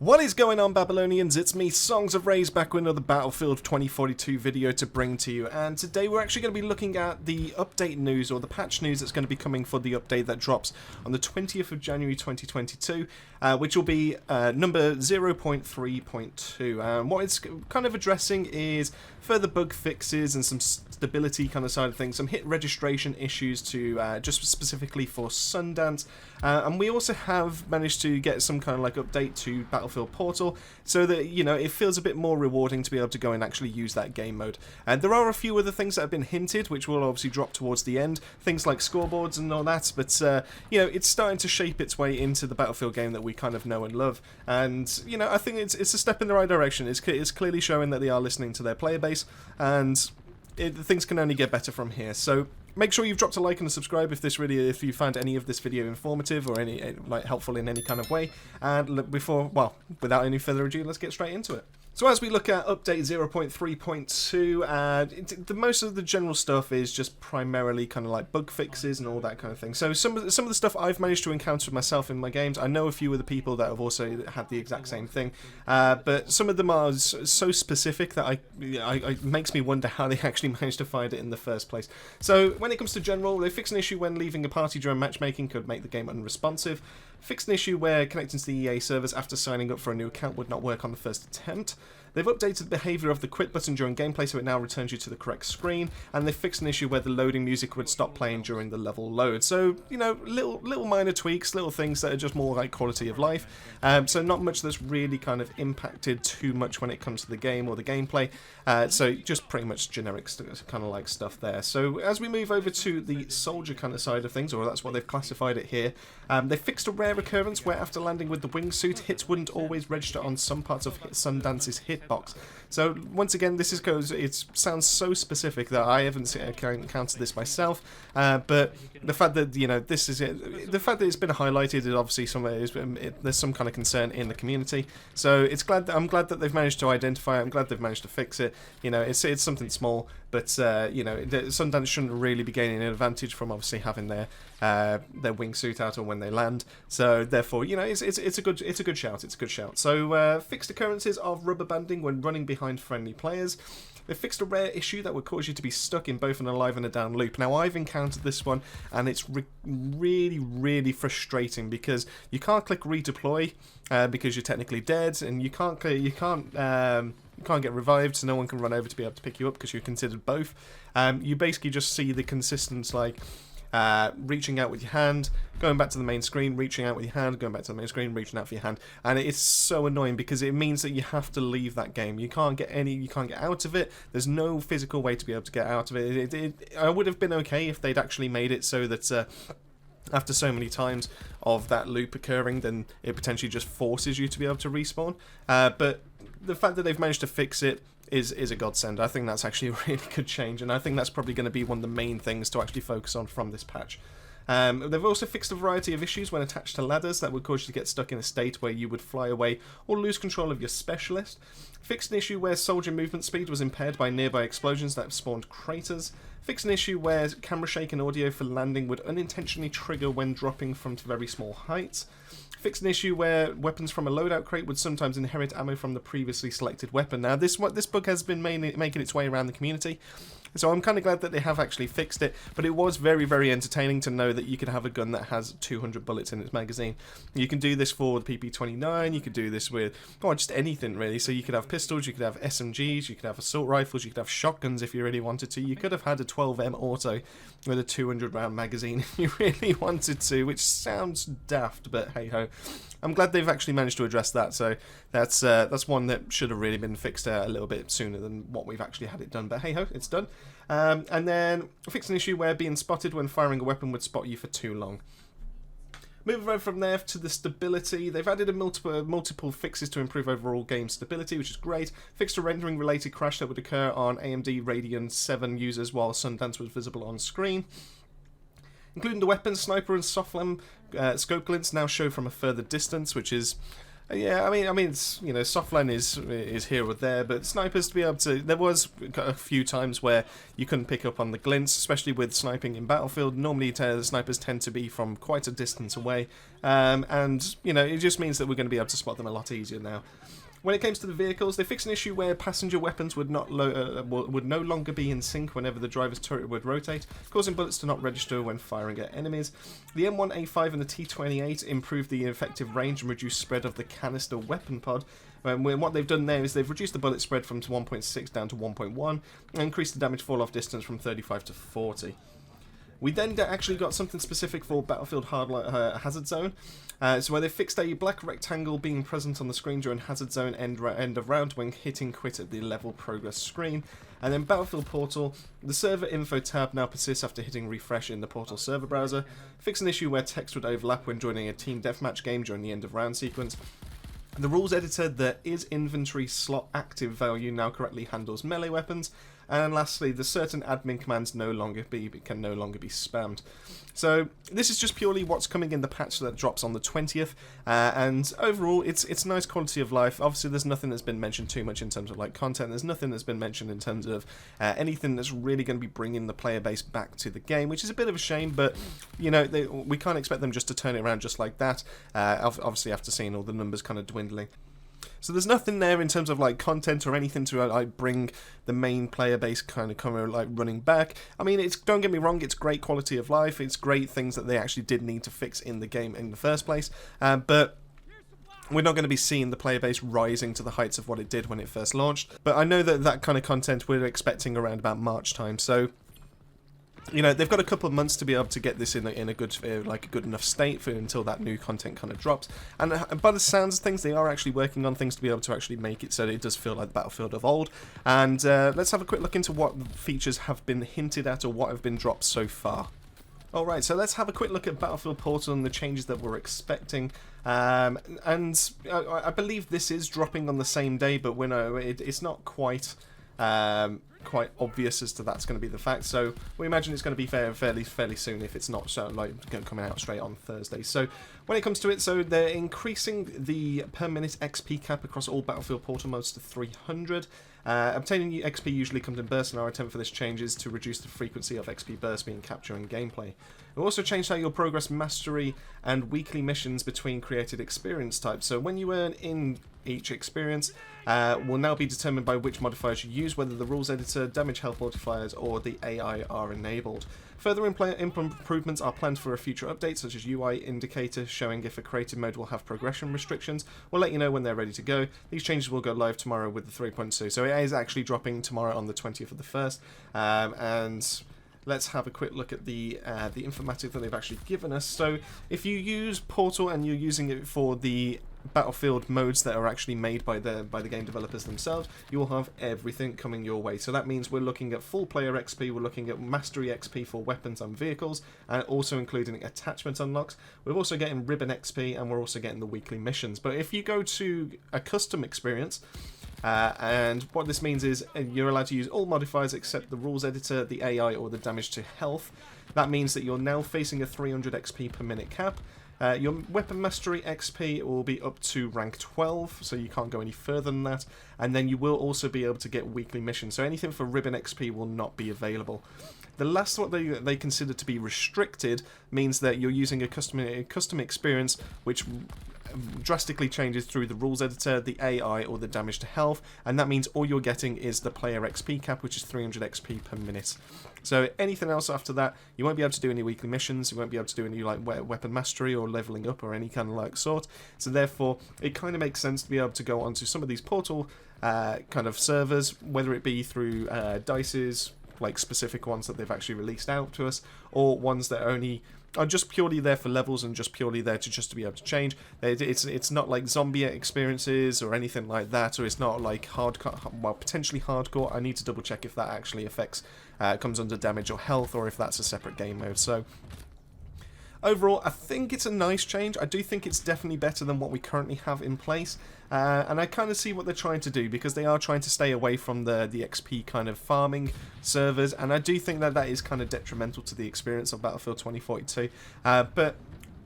What is going on, Babylonians? It's me, Songs of Rage, back with another Battlefield 2042 video to bring to you. And today we're actually going to be looking at the update news, or the patch news that's going to be coming for the update that drops on the 20th of January 2022, which will be number 0.3.2. What it's kind of addressing is further bug fixes and some stability kind of side of things, some hit registration issues to just specifically for Sundance. And we also have managed to get some kind of like update to Battlefield Portal so that, you know, it feels a bit more rewarding to be able to go and actually use that game mode. And there are a few other things that have been hinted, which will obviously drop towards the end, things like scoreboards and all that, but, you know, it's starting to shape its way into the Battlefield game that we kind of know and love. And, you know, I think it's a step in the right direction. It's clearly showing that they are listening to their player base, and things can only get better from here. So make sure you've dropped a like and a subscribe if you found any of this video informative or any like helpful in any kind of way. And without any further ado, let's get straight into it. So as we look at update 0.3.2, most of the general stuff is just primarily kind of like bug fixes and all that kind of thing. So some of the stuff I've managed to encounter myself in my games, I know a few of the people that have also had the exact same thing, but some of them are so specific that it makes me wonder how they actually managed to find it in the first place. So when it comes to general, they fixed an issue when leaving a party during matchmaking could make the game unresponsive. Fixed an issue where connecting to the EA servers after signing up for a new account would not work on the first attempt. They've updated the behaviour of the quit button during gameplay so it now returns you to the correct screen, and they've fixed an issue where the loading music would stop playing during the level load. So, you know, little minor tweaks, little things that are just more like quality of life. So not much that's really kind of impacted too much when it comes to the game or the gameplay. So just pretty much generic kind of like stuff there. So as we move over to the soldier kind of side of things, or that's what they've classified it here, they fixed a rare occurrence where after landing with the wingsuit, hits wouldn't always register on some parts of Sundance's hitbox. So once again, it sounds so specific that I haven't encountered this myself, but the fact that, you know, this is it, the fact that it's been highlighted is obviously there's some kind of concern in the community. So I'm glad that they've managed to identify it. I'm glad they've managed to fix it. You know, it's something small, but you know, Sundance shouldn't really be gaining an advantage from obviously having their wingsuit out or when they land. So therefore, you know, it's a good shout. It's a good shout. So fixed occurrences of rubber banding when running behind friendly players. They fixed a rare issue that would cause you to be stuck in both an alive and a down loop. Now, I've encountered this one, and it's really, really frustrating because you can't click redeploy because you're technically dead, and you can't get revived, so no one can run over to be able to pick you up because you're considered both. You basically just see the consistent, like, reaching out with your hand, going back to the main screen, reaching out with your hand, going back to the main screen, reaching out for your hand, and it's so annoying because it means that you have to leave that game. You can't get out of it. There's no physical way to be able to get out of it. I would have been okay if they'd actually made it so that after so many times of that loop occurring, then it potentially just forces you to be able to respawn. But the fact that they've managed to fix it is a godsend. I think that's actually a really good change, and I think that's probably going to be one of the main things to actually focus on from this patch. They've also fixed a variety of issues when attached to ladders that would cause you to get stuck in a state where you would fly away or lose control of your specialist. Fixed an issue where soldier movement speed was impaired by nearby explosions that spawned craters. Fixed an issue where camera shake and audio for landing would unintentionally trigger when dropping from very small heights. Fixed an issue where weapons from a loadout crate would sometimes inherit ammo from the previously selected weapon. Now, this bug has been making its way around the community, so I'm kind of glad that they have actually fixed it, but it was very, very entertaining to know that you could have a gun that has 200 bullets in its magazine. You can do this for the PP-29, you could do this with, just anything really. So you could have pistols, you could have SMGs, you could have assault rifles, you could have shotguns if you really wanted to. You could have had a 12M auto with a 200 round magazine if you really wanted to, which sounds daft, but hey ho. I'm glad they've actually managed to address that, so that's one that should have really been fixed a little bit sooner than what we've actually had it done, but hey ho, it's done. And then fix an issue where being spotted when firing a weapon would spot you for too long. Moving on from there to the stability, they've added multiple fixes to improve overall game stability, which is great. Fixed a rendering related crash that would occur on AMD Radeon 7 users while Sundance was visible on screen. Including the weapons, sniper and soft lamp scope glints now show from a further distance, which is Yeah, it's, softline is here or there, but snipers to be able to. There was a few times where you couldn't pick up on the glints, especially with sniping in Battlefield. Normally, snipers tend to be from quite a distance away, and it just means that we're going to be able to spot them a lot easier now. When it comes to the vehicles, they fixed an issue where passenger weapons would no longer be in sync whenever the driver's turret would rotate, causing bullets to not register when firing at enemies. The M1A5 and the T28 improved the effective range and reduced spread of the canister weapon pod. What they've done there is they've reduced the bullet spread from 1.6 down to 1.1 and increased the damage fall-off distance from 35 to 40. We then actually got something specific for Battlefield Hazard Zone, so where they fixed a black rectangle being present on the screen during Hazard Zone end of round when hitting quit at the level progress screen. And then Battlefield Portal, the server info tab now persists after hitting refresh in the Portal server browser, fixed an issue where text would overlap when joining a team deathmatch game during the end of round sequence. The rules editor, the is inventory slot active value now correctly handles melee weapons. And lastly, the certain admin commands can no longer be spammed. So this is just purely what's coming in the patch that drops on the 20th, and overall it's nice quality of life. Obviously there's nothing that's been mentioned too much in terms of like content, there's nothing that's been mentioned in terms of anything that's really going to be bringing the player base back to the game, which is a bit of a shame, but we can't expect them just to turn it around just like that, obviously after seeing all the numbers kind of dwindling. So there's nothing there in terms of like content or anything to like bring the main player base kind of like running back. Don't get me wrong, it's great quality of life, it's great things that they actually did need to fix in the game in the first place, but we're not going to be seeing the player base rising to the heights of what it did when it first launched. But I know that kind of content we're expecting around about March time, so they've got a couple of months to be able to get this in a good enough state for until that new content kind of drops. And by the sounds of things, they are actually working on things to be able to actually make it so that it does feel like the Battlefield of old. And let's have a quick look into what features have been hinted at or what have been dropped so far. Alright, so let's have a quick look at Battlefield Portal and the changes that we're expecting. And I believe this is dropping on the same day, but it's not quite obvious as to that's going to be the fact, so we imagine it's going to be fairly soon if it's not coming out straight on Thursday. So when it comes to it, so they're increasing the per minute XP cap across all Battlefield Portal modes to 300. Obtaining XP usually comes in bursts, and our attempt for this change is to reduce the frequency of XP bursts being captured in gameplay. We've also changed how you'll progress mastery and weekly missions between created experience types. So when you earn in each experience will now be determined by which modifiers you use, whether the rules editor, damage health modifiers, or the AI are enabled. Further improvements are planned for a future update, such as UI indicators showing if a creative mode will have progression restrictions. We'll let you know when they're ready to go. These changes will go live tomorrow with the 3.2, so it is actually dropping tomorrow on the 20th of the 1st, and let's have a quick look at the informatic that they've actually given us. So if you use Portal and you're using it for the Battlefield modes that are actually made by the game developers themselves, you will have everything coming your way. So that means we're looking at full player XP, we're looking at mastery XP for weapons and vehicles, and also including attachment unlocks. We're also getting ribbon XP, and we're also getting the weekly missions. But if you go to a custom experience, and what this means is you're allowed to use all modifiers except the rules editor, the AI, or the damage to health. That means that you're now facing a 300 XP per minute cap. Your weapon mastery XP will be up to rank 12, so you can't go any further than that. And then you will also be able to get weekly missions, so anything for ribbon XP will not be available. The last what they consider to be restricted means that you're using a custom experience, which drastically changes through the rules editor, the AI, or the damage to health, and that means all you're getting is the player XP cap, which is 300 XP per minute. So anything else after that, you won't be able to do any weekly missions, you won't be able to do any like weapon mastery or leveling up or any kind of like sort. So therefore, it kind of makes sense to be able to go onto some of these Portal kind of servers, whether it be through DICE's, like specific ones that they've actually released out to us, or ones that are just purely there for levels and just purely there to be able to change. It's not like zombie experiences or anything like that, or it's not like hardcore, well, potentially hardcore. I need to double check if that actually affects, comes under damage or health, or if that's a separate game mode. So overall, I think it's a nice change. I do think it's definitely better than what we currently have in place. And I kind of see what they're trying to do, because they are trying to stay away from the XP kind of farming servers, and I do think that is kind of detrimental to the experience of Battlefield 2042. But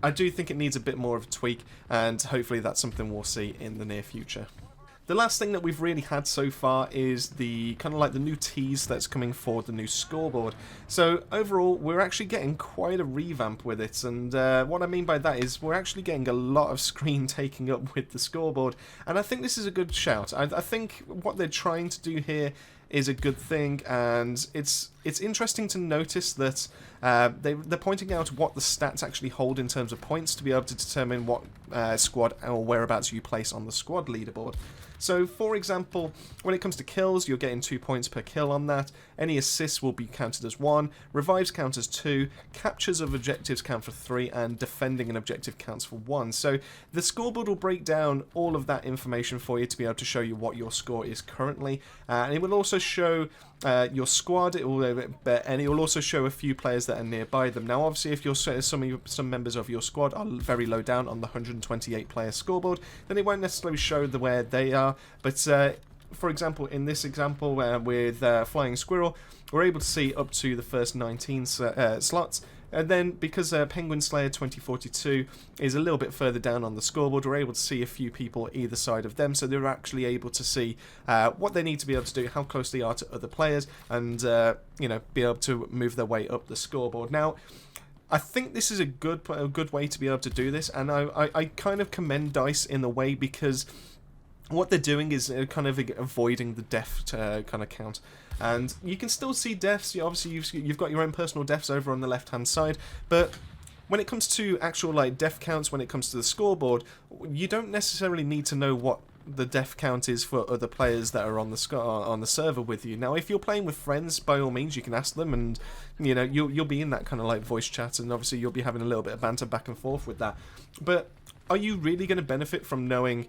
I do think it needs a bit more of a tweak, and hopefully that's something we'll see in the near future. The last thing that we've really had so far is the kind of like the new tease that's coming for the new scoreboard. So overall, we're actually getting quite a revamp with it, and what I mean by that is we're actually getting a lot of screen taking up with the scoreboard, and I think this is a good shout. I think what they're trying to do here is a good thing, and it's interesting to notice that they're pointing out what the stats actually hold in terms of points to be able to determine what squad or whereabouts you place on the squad leaderboard. So, for example, when it comes to kills, you're getting 2 points per kill on that. Any assists will be counted as 1, revives count as 2, captures of objectives count for 3, and defending an objective counts for 1. So, the scoreboard will break down all of that information for you to be able to show you what your score is currently, and it will also show your squad, and it will also show a few players that are nearby them. Now, obviously, if some members of your squad are very low down on the 128 player scoreboard, then it won't necessarily show where they are. But for example, in this example with Flying Squirrel, we're able to see up to the first 19 slots. And then, because Penguin Slayer 2042 is a little bit further down on the scoreboard, we're able to see a few people either side of them, so they're actually able to see what they need to be able to do, how close they are to other players, and you know, be able to move their way up the scoreboard. Now, I think this is a good way to be able to do this, and I kind of commend DICE in the way, because what they're doing is kind of avoiding the death kind of count. And you can still see deaths. Obviously, you've got your own personal deaths over on the left-hand side, but when it comes to actual like death counts, when it comes to the scoreboard, you don't necessarily need to know what the death count is for other players that are on the server with you. Now, if you're playing with friends, by all means, you can ask them, and you know you'll be in that kind of like voice chat, and obviously you'll be having a little bit of banter back and forth with that. But are you really going to benefit from knowing,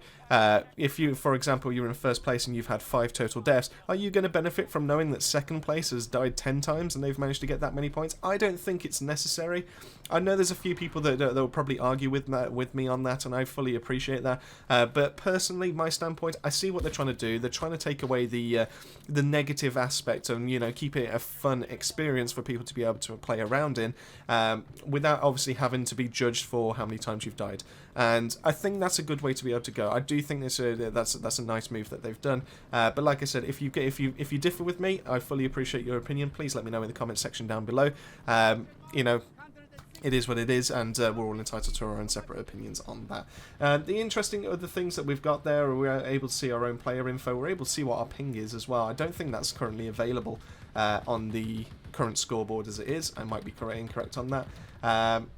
if you, for example, you're in first place and you've had 5 total deaths, are you going to benefit from knowing that second place has died 10 times and they've managed to get that many points? I don't think it's necessary. I know there's a few people that will probably argue with me on that, and I fully appreciate that. But personally, my standpoint, I see what they're trying to do. They're trying to take away the negative aspect and, you know, keep it a fun experience for people to be able to play around in, without obviously having to be judged for how many times you've died. And I think that's a good way to be able to go. I do think that's a nice move that they've done. But like I said, if you differ with me, I fully appreciate your opinion. Please let me know in the comment section down below. You know, it is what it is, and we're all entitled to our own separate opinions on that. The interesting other things that we've got there, we're able to see our own player info. We're able to see what our ping is as well. I don't think that's currently available on the current scoreboard as it is. I might be incorrect on that.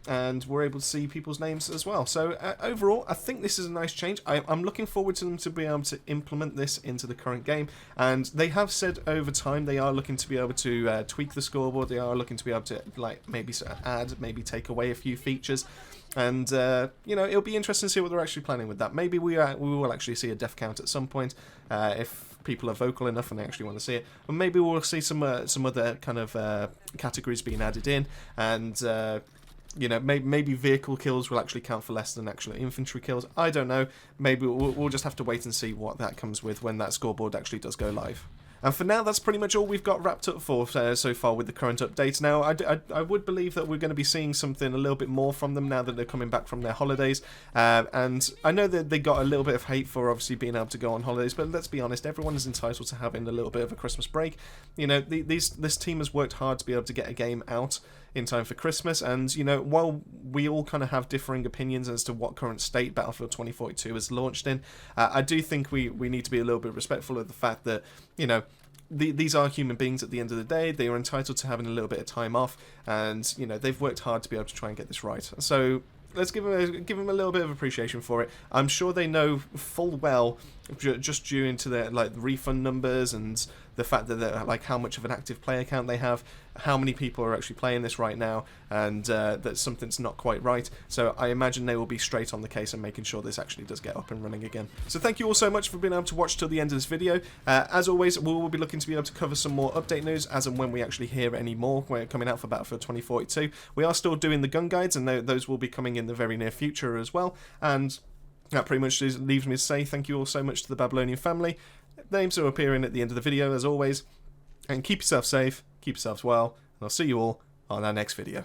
And we're able to see people's names as well. So overall, I think this is a nice change. I'm looking forward to them to be able to implement this into the current game, and they have said over time they are looking to be able to tweak the scoreboard. They are looking to be able to like maybe add, maybe take away a few features, and you know, it'll be interesting to see what they're actually planning with that. Maybe we will actually see a death count at some point if people are vocal enough and they actually want to see it, or maybe we'll see some other kind of categories being added in, and you know, maybe vehicle kills will actually count for less than actual infantry kills. I don't know. Maybe we'll just have to wait and see what that comes with when that scoreboard actually does go live. And for now, that's pretty much all we've got wrapped up for so far with the current update. Now, I would believe that we're going to be seeing something a little bit more from them now that they're coming back from their holidays. And I know that they got a little bit of hate for obviously being able to go on holidays, but let's be honest, everyone is entitled to having a little bit of a Christmas break. You know, this team has worked hard to be able to get a game out in time for Christmas, and you know, while we all kind of have differing opinions as to what current state Battlefield 2042 is launched in, I do think we need to be a little bit respectful of the fact that, you know, these are human beings at the end of the day. They are entitled to having a little bit of time off, and you know, they've worked hard to be able to try and get this right. So let's give them a little bit of appreciation for it. I'm sure they know full well, just due into their like refund numbers and the fact that they're, like, how much of an active player count they have, how many people are actually playing this right now, and that something's not quite right. So I imagine they will be straight on the case and making sure this actually does get up and running again. So thank you all so much for being able to watch till the end of this video. As always, we will be looking to be able to cover some more update news as and when we actually hear any more coming out for Battlefield 2042. We are still doing the gun guides, and those will be coming in the very near future as well. And that pretty much leaves me to say thank you all so much to the Babylonian family. Names are appearing at the end of the video as always. And keep yourself safe, keep yourselves well, and I'll see you all on our next video.